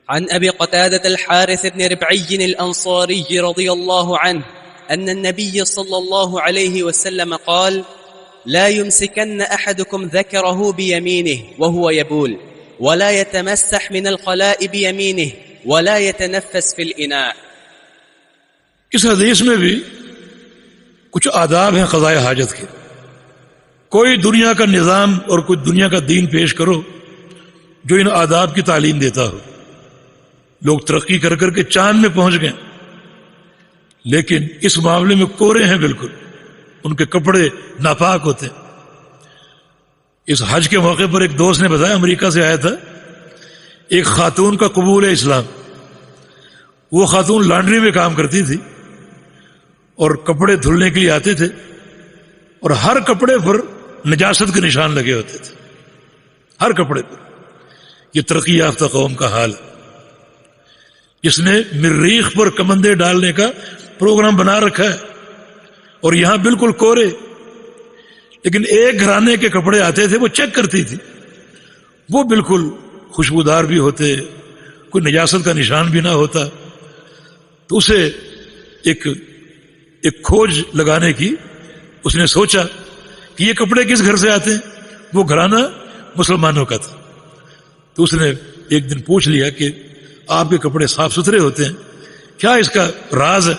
عن أبي قتادة الحارث بن ربعي الأنصاري رضي الله عنه أن النبي صلى الله عليه وسلم قال: لا يمسكن أحدكم ذكره بيمينه وهو يبول، ولا يتمسح من الخلاء بيمينه، ولا يتنفس في الإناء. اس حدیث میں بھی کچھ آداب ہیں قضاء حاجت کے. کوئی دنیا کا نظام اور کوئی دنیا کا دین پیش کرو جو ان آداب کی تعلیم دیتا ہو. لوگ ترقی کر کر کے چاند میں پہنچ گئے، لیکن اس معاملے میں کورے ہیں بالکل. ان کے کپڑے ناپاک ہوتے ہیں. اس حج کے موقع پر ایک دوست نے بتایا، امریکہ سے آیا تھا، ایک خاتون کا قبول اسلام. وہ خاتون لانڈری میں کام کرتی تھی اور کپڑے دھلنے کے لیے آتے تھے، اور ہر کپڑے پر نجاست کے نشان لگے ہوتے تھے، ہر کپڑے پر. یہ ترقی یافتہ قوم کا حال ہے جس نے مریخ پر کمندے ڈالنے کا پروگرام بنا رکھا ہے، اور یہاں بالکل کورے. لیکن ایک گھرانے کے کپڑے آتے تھے، وہ چیک کرتی تھی، وہ بالکل خوشبودار بھی ہوتے، کوئی نجاست کا نشان بھی نہ ہوتا. تو اسے ایک کھوج لگانے کی اس نے سوچا کہ یہ کپڑے کس گھر سے آتے ہیں. وہ گھرانہ مسلمانوں کا تھا. تو اس نے ایک دن پوچھ لیا کہ آپ کے کپڑے صاف ستھرے ہوتے ہیں، کیا اس کا راز ہے؟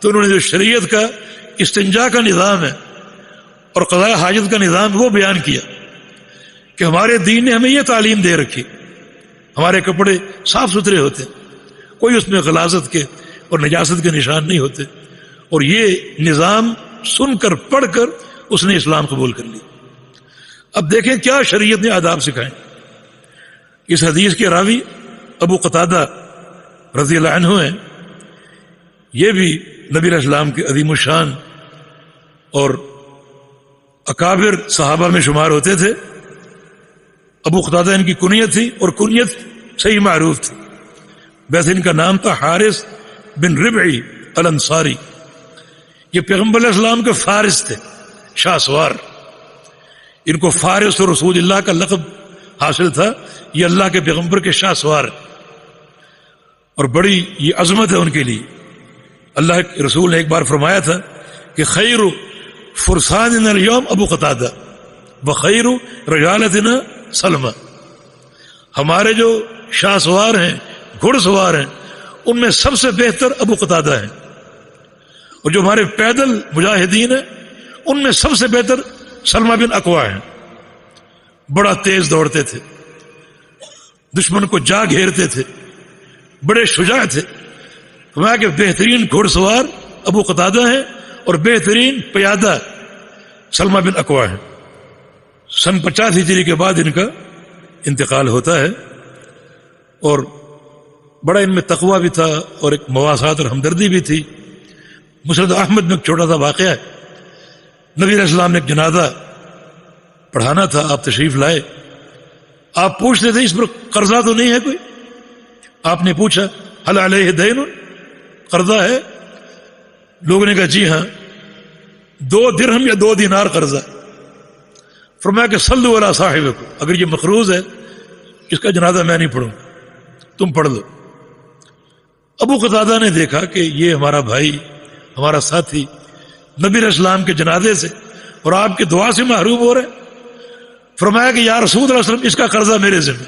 تو انہوں نے جو شریعت کا استنجا کا نظام ہے اور قضاء حاجت کا نظام وہ بیان کیا کہ ہمارے دین نے ہمیں یہ تعلیم دے رکھی، ہمارے کپڑے صاف ستھرے ہوتے، کوئی اس میں غلاظت کے اور نجاست کے نشان نہیں ہوتے. اور یہ نظام سن کر پڑھ کر اس نے اسلام قبول کر لی. اب دیکھیں کیا شریعت نے آداب سکھائے. اس حدیث کے راوی ابو قتادہ رضی اللہ عنہ ہیں. یہ بھی نبی علیہ السلام کے عظیم الشان اور اکابر صحابہ میں شمار ہوتے تھے. ابو قتادہ ان کی کنیت تھی، اور کنیت صحیح معروف تھی. ویسے ان کا نام تھا حارث بن ربعی الانصاری. یہ پیغمبر علیہ السلام کے فارس تھے، شاہ سوار. ان کو فارس اور رسول اللہ کا لقب حاصل تھا. یہ اللہ کے پیغمبر کے شاہ سوار ہیں، اور بڑی یہ عظمت ہے ان کے لیے. اللہ کے رسول نے ایک بار فرمایا تھا کہ خیر فرساننا اليوم ابو قتادہ وخیر رجالتنا سلمہ. ہمارے جو شاہ سوار ہیں، گھڑ سوار ہیں، ان میں سب سے بہتر ابو قتادہ ہیں. اور جو ہمارے پیدل مجاہدین ہیں، ان میں سب سے بہتر سلمہ بن اکوع ہیں. بڑا تیز دوڑتے تھے، دشمن کو جا گھیرتے تھے، بڑے شجاع تھے. فرمایا کہ بہترین گھڑ سوار ابو قتادہ ہیں اور بہترین پیادہ سلمہ بن اکوع ہیں. سن 50 ہجری کے بعد ان کا انتقال ہوتا ہے. اور بڑا ان میں تقویٰ بھی تھا اور ایک مواسات اور ہمدردی بھی تھی. مسند احمد میں ایک چھوٹا سا واقعہ ہے. نبی علیہ السلام نے ایک جنازہ پڑھانا تھا، آپ تشریف لائے. آپ پوچھتے تھے اس پر قرضہ تو نہیں ہے کوئی؟ آپ نے پوچھا هل علیہ دین، قرضہ ہے؟ لوگوں نے کہا جی ہاں، 2 درہم یا 2 دینار قرضہ. فرمایا کہ صلوا علی صاحبکم، اگر یہ مقروض ہے اس کا جنازہ میں نہیں پڑھوں، تم پڑھ لو. ابو قتادہ نے دیکھا کہ یہ ہمارا بھائی، ہمارا ساتھی نبی علیہ السلام کے جنازے سے اور آپ کی دعا سے محروم ہو رہے. فرمایا کہ یا رسول اللہ علیہ وسلم اس کا قرضہ میرے ذمہ.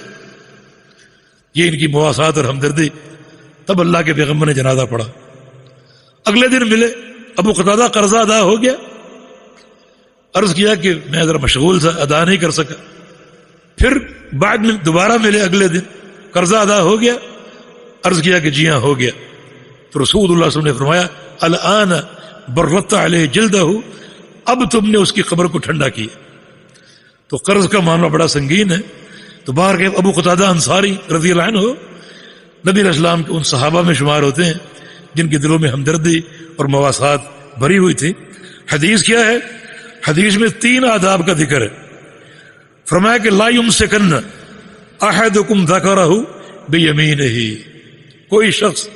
یہ ان کی مواسات اور ہمدردی. تب اللہ کے پیغمبر نے جنازہ پڑھا. اگلے دن ملے، ابو قتادہ قرضہ ادا ہو گیا. عرض کیا کہ میں ذرا مشغول تھا، ادا نہیں کر سکا. پھر بعد میں دوبارہ ملے اگلے دن، قرضہ ادا ہو گیا. عرض کیا کہ جی ہاں ہو گیا. تو رسول اللہ صلی اللہ علیہ وسلم نے فرمایا الآن برت علیہ جلدہ، اب تم نے اس کی قبر کو ٹھنڈا کیا. تو قرض کا معاملہ بڑا سنگین ہے. تو باہر کے ابو قتادہ انصاری رضی اللہ عنہ نبی علیہ السلام کے ان صحابہ میں شمار ہوتے ہیں جن کے دلوں میں ہمدردی اور مواسات بھری ہوئی تھی. حدیث کیا ہے؟ حدیث میں 3 آداب کا ذکر ہے. فرمایا کہ لا یمسکن احدکم ذکرہ بیمینہ، کوئی شخص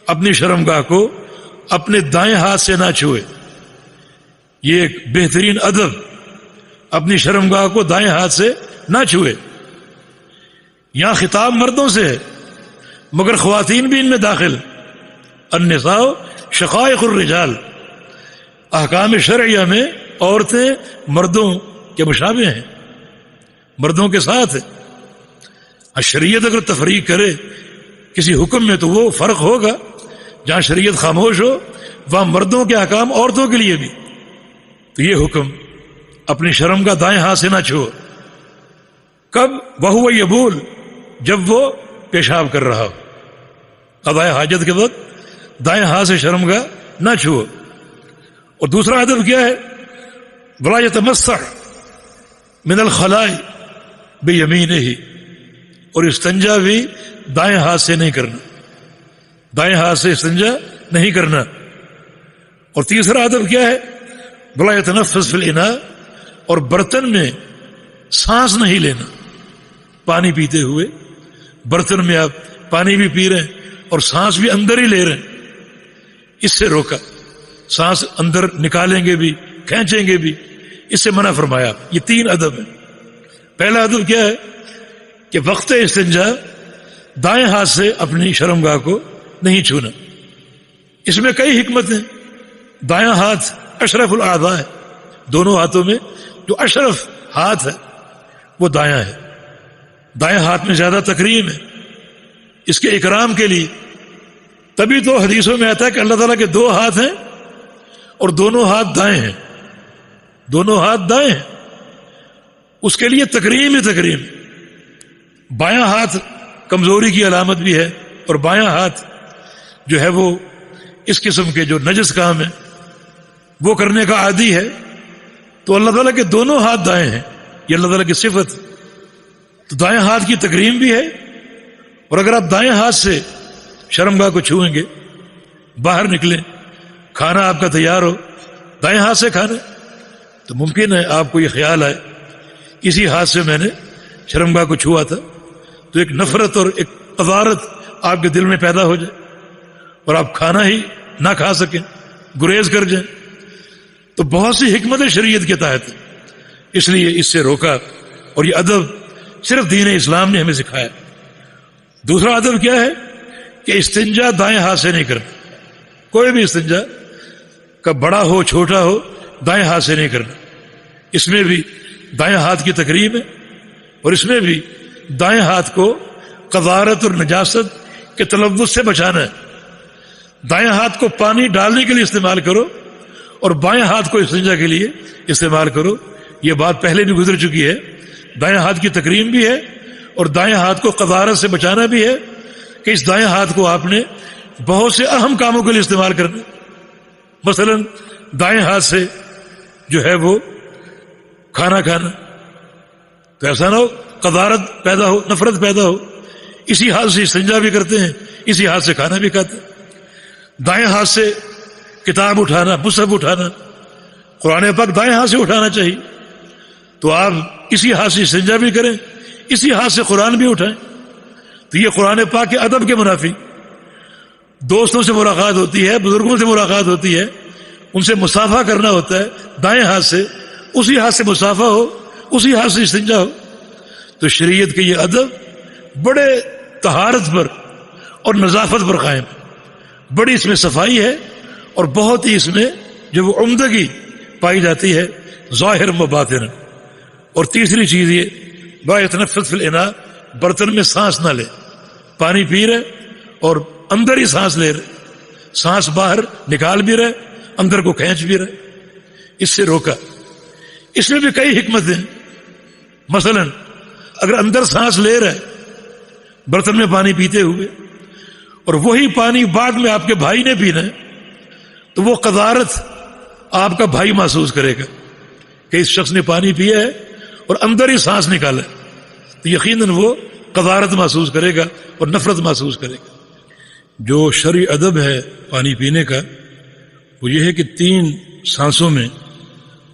اپنی شرمگاہ کو اپنے دائیں ہاتھ سے نہ چھوئے. یہ ایک بہترین ادب، اپنی شرمگاہ کو دائیں ہاتھ سے نہ چھوئے. یہاں خطاب مردوں سے ہے، مگر خواتین بھی ان میں داخل. النساء شقائق الرجال، احکام شرعیہ میں عورتیں مردوں کے مشابہ ہیں، مردوں کے ساتھ ہیں. شریعت اگر تفریق کرے کسی حکم میں تو وہ فرق ہوگا. جہاں شریعت خاموش ہو وہاں مردوں کے احکام عورتوں کے لیے بھی. تو یہ حکم اپنی شرم کا دائیں ہاتھ سے نہ چھو. کب؟ وہو یبول، جب وہ پیشاب کر رہا ہو. قضاء حاجت کے وقت دائیں ہاتھ سے شرم کا نہ چھو. اور دوسرا ادب کیا ہے؟ ولا یتمسح من الخلاء بیمینہ، اور استنجا بھی دائیں ہاتھ سے نہیں کرنا، دائیں ہاتھ سے استنجا نہیں کرنا. اور تیسرا ادب کیا ہے؟ ولا یتنفس فی الاناء، اور برتن میں سانس نہیں لینا. پانی پیتے ہوئے برتن میں آپ پانی بھی پی رہے ہیں اور سانس بھی اندر ہی لے رہے ہیں، اس سے روکا. سانس اندر نکالیں گے بھی کھینچیں گے بھی، اس سے منع فرمایا. یہ 3 ادب ہیں. پہلا ادب کیا ہے کہ وقت استنجا دائیں ہاتھ سے اپنی شرمگاہ کو نہیں چھونا. اس میں کئی حکمتیں. دایاں ہاتھ اشرف الاعضاء ہے، دونوں ہاتھوں میں جو اشرف ہاتھ ہے وہ دایاں ہے. دائیں ہاتھ میں زیادہ تکریم ہے اس کے اکرام کے لیے. تبھی تو حدیثوں میں آتا ہے کہ اللہ تعالیٰ کے 2 ہاتھ ہیں اور دونوں ہاتھ دائیں ہیں، دونوں ہاتھ دائیں ہیں. اس کے لیے تکریم ہی تکریم. بایاں ہاتھ کمزوری کی علامت بھی ہے، اور بایاں ہاتھ جو ہے وہ اس قسم کے جو نجس کام ہے وہ کرنے کا عادی ہے. تو اللہ تعالیٰ کے دونوں ہاتھ دائیں ہیں، یہ اللہ تعالیٰ کی صفت. تو دائیں ہاتھ کی تکریم بھی ہے. اور اگر آپ دائیں ہاتھ سے شرمگاہ کو چھوئیں گے، باہر نکلیں، کھانا آپ کا تیار ہو، دائیں ہاتھ سے کھانا، تو ممکن ہے آپ کو یہ خیال آئے اسی ہاتھ سے میں نے شرمگاہ کو چھوا تھا، تو ایک نفرت اور ایک قذارت آپ کے دل میں پیدا ہو جائے اور آپ کھانا ہی نہ کھا سکیں، گریز کر جائیں. تو بہت سی حکمت شریعت کے تحت ہے، اس لیے اس سے روکا. اور یہ ادب صرف دین اسلام نے ہمیں سکھایا. دوسرا ادب کیا ہے کہ استنجا دائیں ہاتھ سے نہیں کرنا. کوئی بھی استنجا کا بڑا ہو چھوٹا ہو دائیں ہاتھ سے نہیں کرنا. اس میں بھی دائیں ہاتھ کی تکریم ہے، اور اس میں بھی دائیں ہاتھ کو قذارت اور نجاست کے تلوث سے بچانا ہے. دائیں ہاتھ کو پانی ڈالنے کے لیے استعمال کرو اور بائیں ہاتھ کو استنجا کے لیے استعمال کرو. یہ بات پہلے بھی گزر چکی ہے. دائیں ہاتھ کی تکریم بھی ہے اور دائیں ہاتھ کو قذارت سے بچانا بھی ہے کہ اس دائیں ہاتھ کو آپ نے بہت سے اہم کاموں کے لیے استعمال کرنا. مثلا دائیں ہاتھ سے جو ہے وہ کھانا کھانا، تو ایسا نہ ہو قذارت پیدا ہو، نفرت پیدا ہو. اسی ہاتھ سے استنجا بھی کرتے ہیں، اسی ہاتھ سے کھانا بھی کھاتے ہیں. دائیں ہاتھ سے کتاب اٹھانا، مصحف اٹھانا، قرآن پاک دائیں ہاتھ سے اٹھانا چاہیے. تو آپ اسی ہاتھ سے استنجا بھی کریں، اسی ہاتھ سے قرآن بھی اٹھائیں. تو یہ قرآن پاک کے ادب کے منافی. دوستوں سے ملاقات ہوتی ہے، بزرگوں سے ملاقات ہوتی ہے، ان سے مصافحہ کرنا ہوتا ہے دائیں ہاتھ سے، اسی ہاتھ سے مصافحہ ہو، اسی ہاتھ سے استنجا ہو. تو شریعت کے یہ ادب بڑے طہارت پر اور نظافت پر قائم ہے. بڑی اس میں صفائی ہے اور بہت ہی اس میں جو وہ عمدگی پائی جاتی ہے ظاہر و باطن. اور تیسری چیز یہ با یتنفس فی الاناء، برتن میں سانس نہ لے. پانی پی رہے اور اندر ہی سانس لے رہے، سانس باہر نکال بھی رہے، اندر کو کھینچ بھی رہے. اس سے روکا. اس میں بھی کئی حکمتیں. مثلا اگر اندر سانس لے رہے برتن میں پانی پیتے ہوئے اور وہی پانی بعد میں آپ کے بھائی نے پینا ہے، تو وہ قذارت آپ کا بھائی محسوس کرے گا کہ اس شخص نے پانی پیا ہے اور اندر ہی سانس نکالا، تو یقیناً وہ قذارت محسوس کرے گا اور نفرت محسوس کرے گا. جو شرعی ادب ہے پانی پینے کا وہ یہ ہے کہ 3 سانسوں میں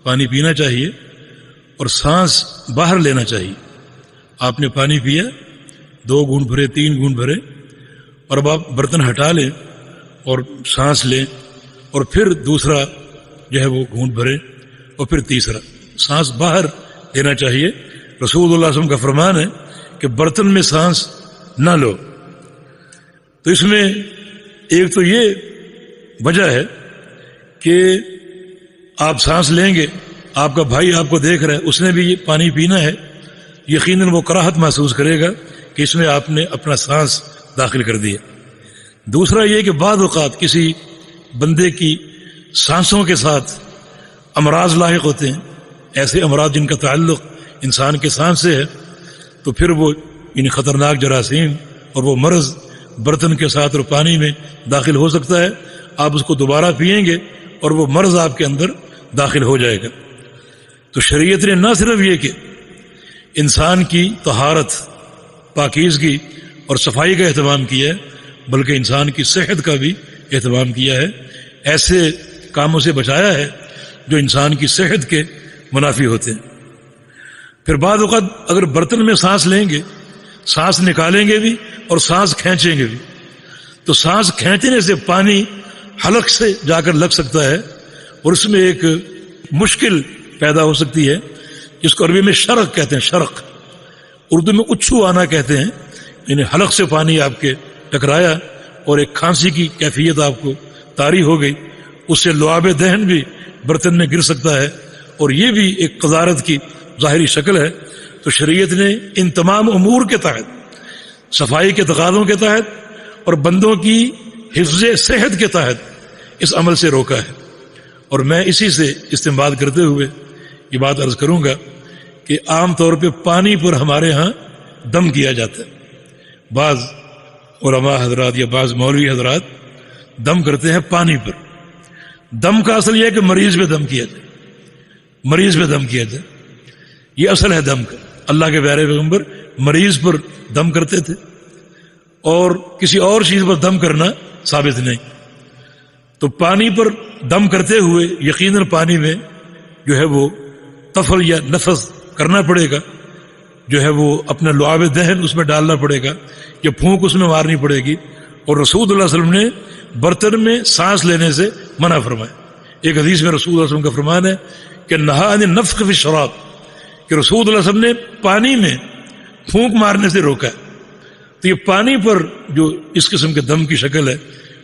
پانی پینا چاہیے اور سانس باہر لینا چاہیے. آپ نے پانی پیا، 2 گھونٹ بھرے، 3 گھونٹ بھرے، اور اب آپ برتن ہٹا لیں اور سانس لیں، اور پھر دوسرا جو ہے وہ گھونٹ بھرے، اور پھر تیسرا. سانس باہر لینا چاہیے. رسول اللہ صلی اللہ علیہ وسلم کا فرمان ہے کہ برتن میں سانس نہ لو. تو اس میں ایک تو یہ وجہ ہے کہ آپ سانس لیں گے، آپ کا بھائی آپ کو دیکھ رہا ہے، اس نے بھی یہ پانی پینا ہے، یقیناً وہ کراہت محسوس کرے گا کہ اس میں آپ نے اپنا سانس داخل کر دیا۔ دوسرا یہ کہ بعض اوقات کسی بندے کی سانسوں کے ساتھ امراض لاحق ہوتے ہیں، ایسے امراض جن کا تعلق انسان کے سانس سے ہے، تو پھر وہ ان خطرناک جراثیم اور وہ مرض برتن کے ساتھ اور پانی میں داخل ہو سکتا ہے، آپ اس کو دوبارہ پئیں گے اور وہ مرض آپ کے اندر داخل ہو جائے گا۔ تو شریعت نے نہ صرف یہ کہ انسان کی طہارت، پاکیزگی اور صفائی کا اہتمام کیا ہے، بلکہ انسان کی صحت کا بھی اہتمام کیا ہے، ایسے کاموں سے بچایا ہے جو انسان کی صحت کے منافی ہوتے ہیں۔ پھر بعض اوقات اگر برتن میں سانس لیں گے، سانس نکالیں گے بھی اور سانس کھینچیں گے بھی، تو سانس کھینچنے سے پانی حلق سے جا کر لگ سکتا ہے اور اس میں ایک مشکل پیدا ہو سکتی ہے جس کو عربی میں شرق کہتے ہیں، شرق، اردو میں اچھو آنا کہتے ہیں، یعنی حلق سے پانی آپ کے ٹکرایا اور ایک کھانسی کی کیفیت آپ کو طاری ہو گئی، اس سے لعاب دہن بھی برتن میں گر سکتا ہے اور یہ بھی ایک قذارت کی ظاہری شکل ہے۔ تو شریعت نے ان تمام امور کے تحت، صفائی کے تقاضوں کے تحت اور بندوں کی حفظ صحت کے تحت اس عمل سے روکا ہے۔ اور میں اسی سے استنباط کرتے ہوئے یہ بات عرض کروں گا کہ عام طور پہ پانی پر ہمارے ہاں دم کیا جاتا ہے، بعض علماء حضرات یا بعض مولوی حضرات دم کرتے ہیں پانی پر۔ دم کا اصل یہ ہے کہ مریض پہ دم کیا جائے، مریض پہ دم کیا جائے، یہ اصل ہے دم کا۔ اللہ کے پیارے پیغمبر مریض پر دم کرتے تھے اور کسی اور چیز پر دم کرنا ثابت نہیں۔ تو پانی پر دم کرتے ہوئے یقیناً پانی میں جو ہے وہ طفل یا نفس کرنا پڑے گا، جو ہے وہ اپنا لعاب دہن اس میں ڈالنا پڑے گا یا پھونک اس میں مارنی پڑے گی۔ اور رسول اللہ علیہ وسلم نے برتن میں سانس لینے سے منع فرمایا۔ ایک حدیث میں رسول اللہ علیہ وسلم کا فرمان ہے کہ نہا عن النفخ فی الشراب، کہ رسول اللہ علیہ وسلم نے پانی میں پھونک مارنے سے روکا ہے۔ تو یہ پانی پر جو اس قسم کے دم کی شکل ہے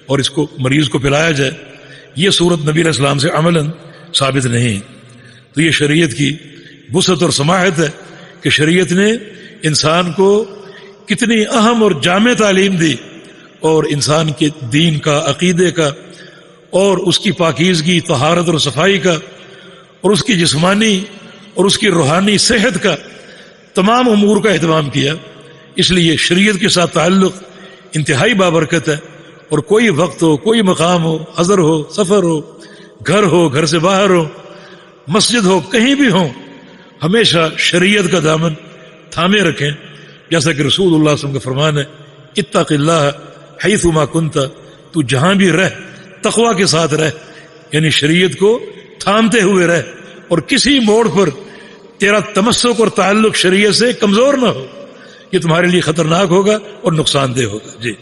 اور اس کو مریض کو پلایا جائے، یہ صورت نبی علیہ السلام سے عملاً ثابت نہیں ہے۔ تو یہ شریعت کی وسعت اور سماحت ہے کہ شریعت نے انسان کو کتنی اہم اور جامع تعلیم دی، اور انسان کے دین کا، عقیدے کا اور اس کی پاکیزگی، طہارت اور صفائی کا اور اس کی جسمانی اور اس کی روحانی صحت کا تمام امور کا اہتمام کیا۔ اس لیے شریعت کے ساتھ تعلق انتہائی بابرکت ہے، اور کوئی وقت ہو، کوئی مقام ہو، حضر ہو، سفر ہو، گھر سے باہر ہو، مسجد ہو، کہیں بھی ہو، ہمیشہ شریعت کا دامن تھامے رکھیں، جیسا کہ رسول اللہ صلی اللہ علیہ وسلم کا فرمان ہے، اتق اللہ حیث ما کنت، تو جہاں بھی رہ تقوی کے ساتھ رہ، یعنی شریعت کو تھامتے ہوئے رہ، اور کسی موڑ پر تیرا تمسک اور تعلق شریعت سے کمزور نہ ہو، یہ تمہارے لیے خطرناک ہوگا اور نقصان دہ ہوگا۔ جی